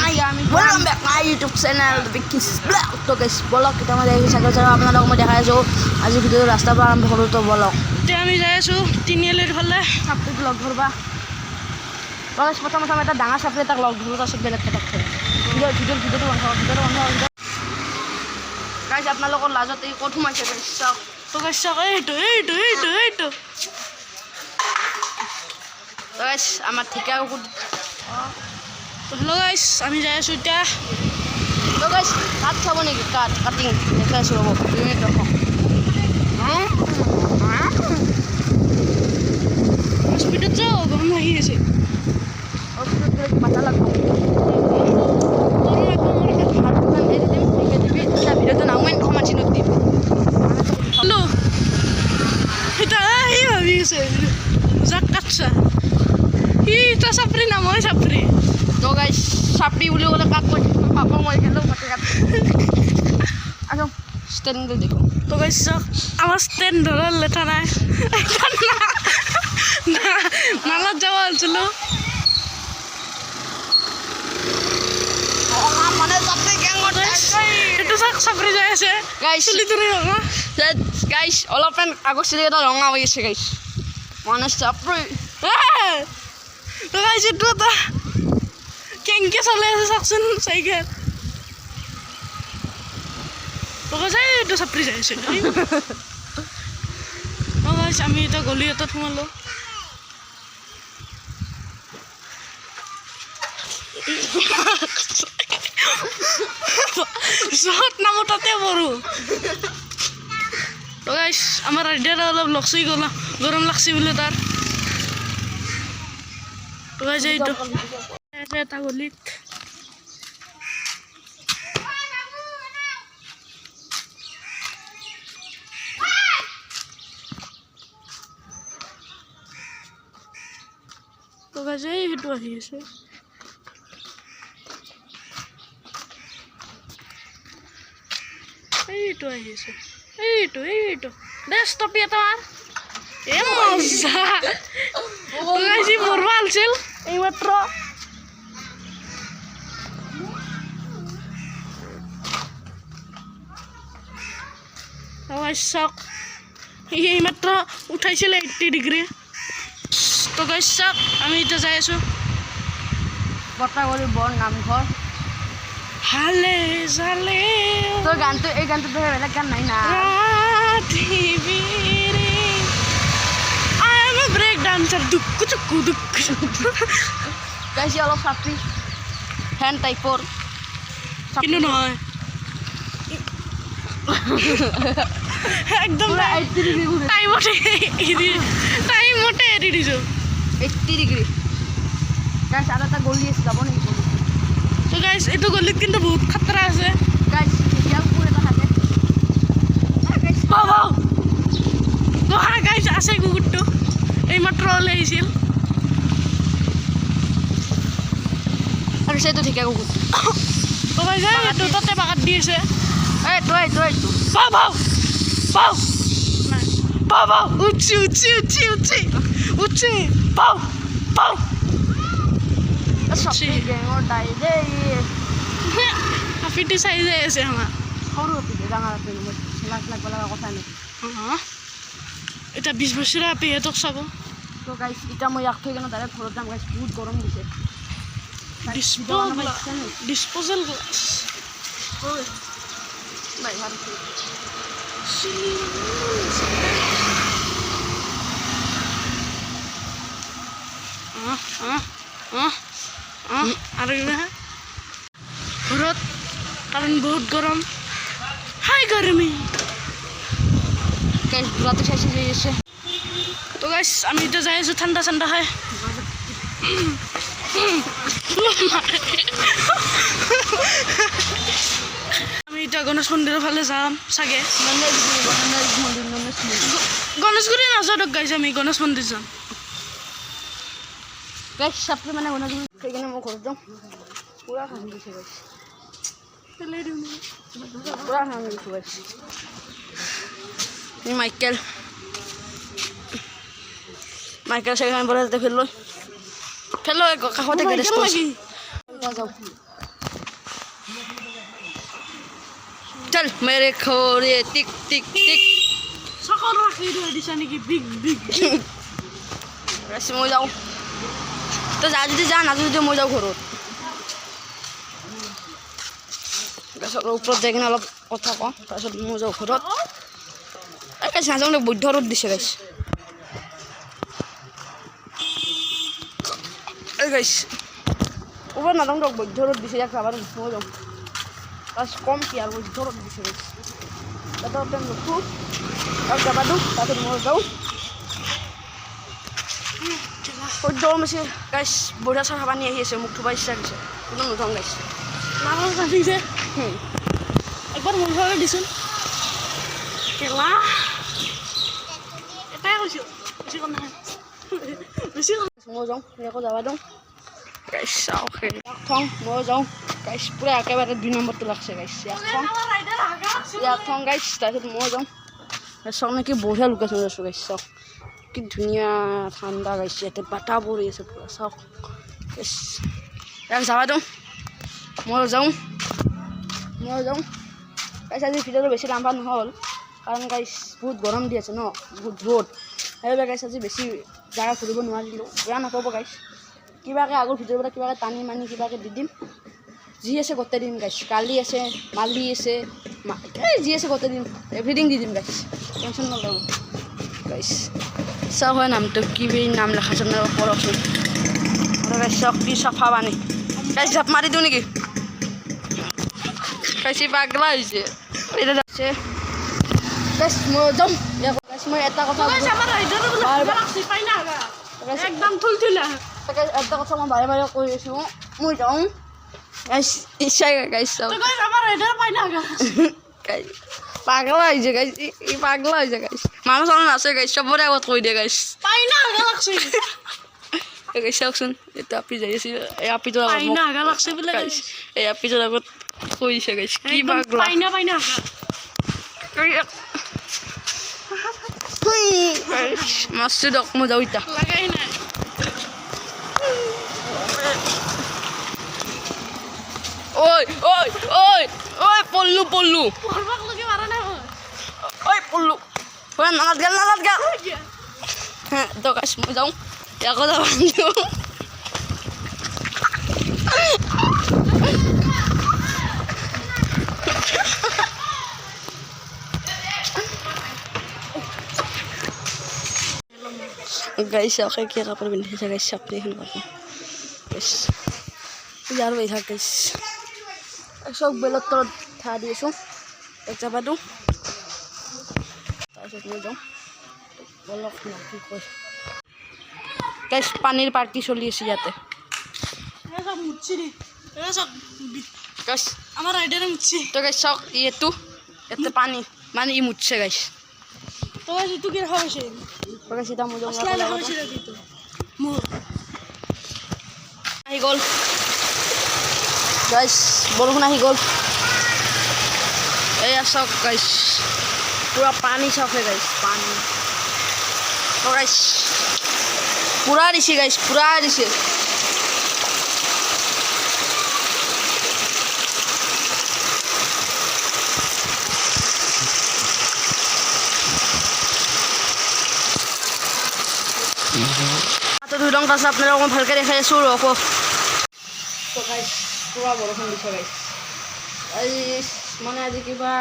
Welcome back my YouTube channel Vicky Vlog. তো guys blog এটা মই দেখাই চাগল চাও আপোনালোকক মই দেখাই আছো আজি ভিডিও ৰাস্তা পৰা আৰম্ভ কৰো তো ব্লগ এতিয়া আমি যাই আছো তিনিআলিৰ ফালে সাপটো লগ ধৰবা গাইস প্ৰথম এটা ডাঙৰ সাপটো তাক লগ ধৰো তাৰছত বেলেগ কথা ভিডিওটো বন্ধ গাইস আপোনালোকৰ লাজত এই ক'ত সোমাইছে গাইস চাওক তো গাইস চাওক এইটো গাইস আমাৰ ঠিকা কুকুৰ হেল্ল' গাইস আমি যাই আছো এতিয়া তো গাইস কাট চাব নেকি কাটিং দেখাই আছো ৰ'ব 2 মিনিট ৰখ স্পীডত যাও গৰম লাগি আছে পাতা লাগব ভিডিওটো নামেন কমাছি নদী হেল্ল' এটা এই ভাবি আছে যাক কাটছা এটা চাপৰি নাম হয় চাপৰি তো গাইস সাপড়ি বুলি ক'লে কাক কৈ পাপা মই খেলো মাটি কাট আছো স্ট্যান্ড দেখো তো গাইস চাওক আমাৰ ষ্টেণ্ড ধৰাৰ লেঠা নাই নালাত যাব আছিলো মানে সাপড়ি গ্যাং এইটো চাওক চাপৰি যাই আছে গাইস চুলি ধৰি ৰঙা গাইস অলপমান আগৰ চিলি এটা ৰঙা হৈ আছে গাইস মানে সাপড়ি তো গাইস এইটো এটা কেংকে চলে আছে চাওকচোন চাইকেল তো গাইস এইটো চাপৰি যাই আছে তো গাইস আমি এটা গলি এটাত সোমালো য'ত নামো তাতে পঢ়ো তো গাইস আমাৰ ৰাইডাৰ অলপ লকচি গ'ল গৰম লাগছি বোলে তাৰ তো গাইস এইটো এটা গলিত তো গাইস এইটো আহি আছে এইটো আহি আছে এইটো দেশ টপি এটা মাৰ এ মজা তো গাইস মোৰ ভাল আছিল এই মাত্ৰ চাওক এই মাত্ৰ উঠাইছিলে 80 ডিগ্ৰী তো গাইস চাওক আমি এতিয়া যাই আছো বটাগলি বৰ নামঘৰ হালে জালে তো গানটো এই গানটো ধৰে বেলেগ গান নাই না I am a break dancer দুক্কু গাইস অলপ সাপড়ি ফ্যান টাইপৰ কিন্তু নহয় একদম টাইমতে এৰি দিছোঁ 80 ডিগ্ৰী গাইস আৰু এটা গলি আছে যাব নেকি তো গাইস এইটো গলিত কিন্তু বহুত খাতৰা আছে গাইস ইয়াৰ পুৰে এটা থাকে গাইস আছে কুকুৰটো এই মাত্ৰ ওলাই আহিছিল আৰু সেইটো ঠিকে কুকুৰ তো গাইস এইটো তাতে বাগাত দি আছে এই তই বাউ উঠি বাউ সবচেয়ে গ্যাংৰ দাই দেই হাফিটি চাই যাই আছে আমাৰ সৰু হাপি ডাঙৰ হাপি লাখ লগা কথা নাই এটা 20 বছৰীয়া হাপি সিহঁতক চাব তো গাইস এতিয়া মই ইয়াক থৈ কিনে ডাইৰেক্ট ঘৰত যাম গাইস বহুত গৰম দিছে ডিসপোজাল গ্লাস নাই ভাল আৰু ঘৰত কাৰণ বহুত গৰম হাই গৰমি গাইস রাতে শেষে যাই আছে তো গাইস আমি এতিয়া যাই আছো ঠাণ্ডা খাই আমি এতিয়া গণেশ মন্দিৰৰ ফালে যাম চাগে গণেশগুৰি নাযাওঁ গাইছ আমি গণেশ মন্দিৰ যাম গাইস সাপড়ি মানে গণেশগুৰি সেইকাৰণে মই ঘৰত যাম পুৰা খাই দিছে গাইস পুৰা খাই দিছে গাইস মাইকেল সেখানে বলে ফেললো কাষতে গেৰেজ চল মেৰে খোৰে টিক টিক টিক চকল ৰাখি দিছা নেকি বিগ বিগ গাইছ মই যাওঁ তই যা যদি যা নাযাওঁ যদি মই যাওঁ ঘৰত গাছৰ ওপৰত যাই কিনে অলপ কথা কওঁ তাৰপিছত মই যাওঁ ঘৰত গাইছ নাযাওঁ বৈধ্য ৰ'দ দিছে গাইছ গাইছ ওপৰত নাযাওঁ দিয়ক বৈধ্য ৰ'দ দিছে ইয়াক যাবা মই যাওঁ বাছ কম কি আৰু বৈধ্য ৰ'দ দিছে গাইছ তাতে টাইম নুঠো আৰু যাবা দিওঁ তাৰপিছত মই যাওঁ সদ্য আছে গাইছ বঢ়িয়া চাহ পানী আহি আছে মোক থবা ইচ্ছা গৈছে কিন্তু নুঠাওঁ গাইছ নালাগে জানি যে একবাৰ মোৰ ঘৰলৈ দিছোন কেলা এটাই কৈছোঁ বেছি কথা নাই বেছি মই যাওঁ আকৌ যাবা দিওঁ গাইছ চাওঁ থওঁ মই যাওঁ গাইছ পূৰা একেবাৰে 2 নম্বৰটো লাগছে গাইছ ইয়াত থওঁ গাইছ তাৰপিছত মই যাওঁ চাওঁ নেকি বঢ়িয়া লোকেশ্যন আছোঁ গাইছ চাওক কি ধুনীয়া ঠাণ্ডা গাইছে ইয়াতে বতাহ পৰি আছে পূৰা চাওক গাইছ ইয়াক যাবা দিওঁ মই যাওঁ গাইছ আজি ভিডিঅ'টো বেছি লাম্বা নহ'ল কাৰণ গাইছ বহুত গৰম দি আছে ন বহুত ৰ'দ সেইবাবে গাইছ আজি বেছি জাগা ঘূৰিব নোৱাৰিলোঁ বেয়া নাপাব গাইছ কিবাকৈ আগৰ ভিডিঅ'ৰ পৰা কিবাকৈ টানি মানি কিবাকৈ দি দিম যি আছে গোটেই দিম গাইছ কালি আছে মালি আছে এই যি আছে গোটেই দিম এভৰিথিং দি দিম গাইছ টেনশ্যন নল'ব গাইছ চাওক হয় নামটো কি নাম লেখাচোন পঢ়কচোন আৰু গাইছ চাওক কি চাফা পানী গাইছ জাপ মাৰি দিওঁ নেকি গাইছ পাগলা হৈছে এতিয়া যাচ্ছে গাইছ মই যাম গাইছ মই এটা কথা একদম থুলথুলা এটা কথা মই বাৰে বাৰে কৈ আছোঁ মই যাওঁ গাইছ ইচ্ছাই গাইছ চাওক গাইছ পাগলা হৈছে গাইছ ই পাগলা হৈছে গাইছ মানুহ চানুহ নাছে গাইছ চবৰে আগত কৈ দিয়ে গাইছ গাইছ চাওকচোন এইটো আপি যাই আছে এই আপিটোৰ আগত গাইছ এই আপিটোৰ আগত কৈ দিছে গাইছ কি পাগলা মাছটো দিয়ক মই যাওঁ এতিয়া ঐ ঐ ঐ ঐ পল্লু ঐ পল্লু নালাত গেল তো গাইছ মই যাওঁ ইয়াকো যাব দিওঁ গাইছ চাওক কি কাপোৰ পিন্ধিছে গাইছ আপুনি এখন কাপোৰ গাইছ ইয়াৰ হৈ থাক গাইছ চব বেলৰ তলত ঠা দি আছোঁ এক যাবা দিওঁ তাৰপিছত মই যাওঁ অলপ কি কয় গাইছ পানীৰ পাৰ্টি চলি আছে ইয়াতে গাইছ আমাৰ ৰাইডাৰে মুঠছি তো গাইছ চাওক এইটো ইয়াতে পানী মানে ই মুঠছে গাইছ তই যিটো কি দেখা পাইছে গাইছ এতিয়া মই যাওঁ আহি গ'ল গাইছ বৰষুণ আহি গ'ল এয়া চাওক গাইছ পূৰা পানী চাওকে গাইছ পানী গাইছ পূৰা দিছে গাইছ পূৰা দিছে ধুই লওঁ তাৰপিছত আপোনালোকক মই ভালকৈ দেখাই আছোঁ ৰ'ব তো গাইছ পূৰা বৰষুণ দিছে গাইছ আজি মানে আজি কিবা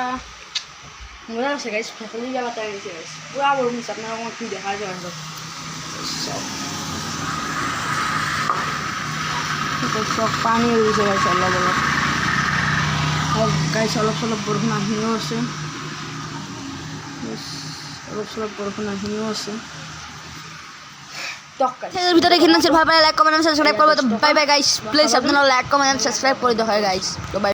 মজা আছে গাইছ ভেকুলী জেগা টাইম দিছে গাইছ পূৰা বৰষুণ দিছে আপোনালোকক মই কি দেখাই আছোঁ চব পানী উৰিছে গাইছ অলপ গাইছ অলপ চলপ বৰষুণ আহিও আছে অলপ চলপ বৰষুণ আহিও আছে ভিতরে এখানে ভাই লাইক কমেন্ট সাবস্ক্রাইব করবো তো বাই বাই গাইস প্লিজ আপনারা লাইক কমেন্ট সাবস্ক্রাইব করে দিও হয় গাইস তো বাই।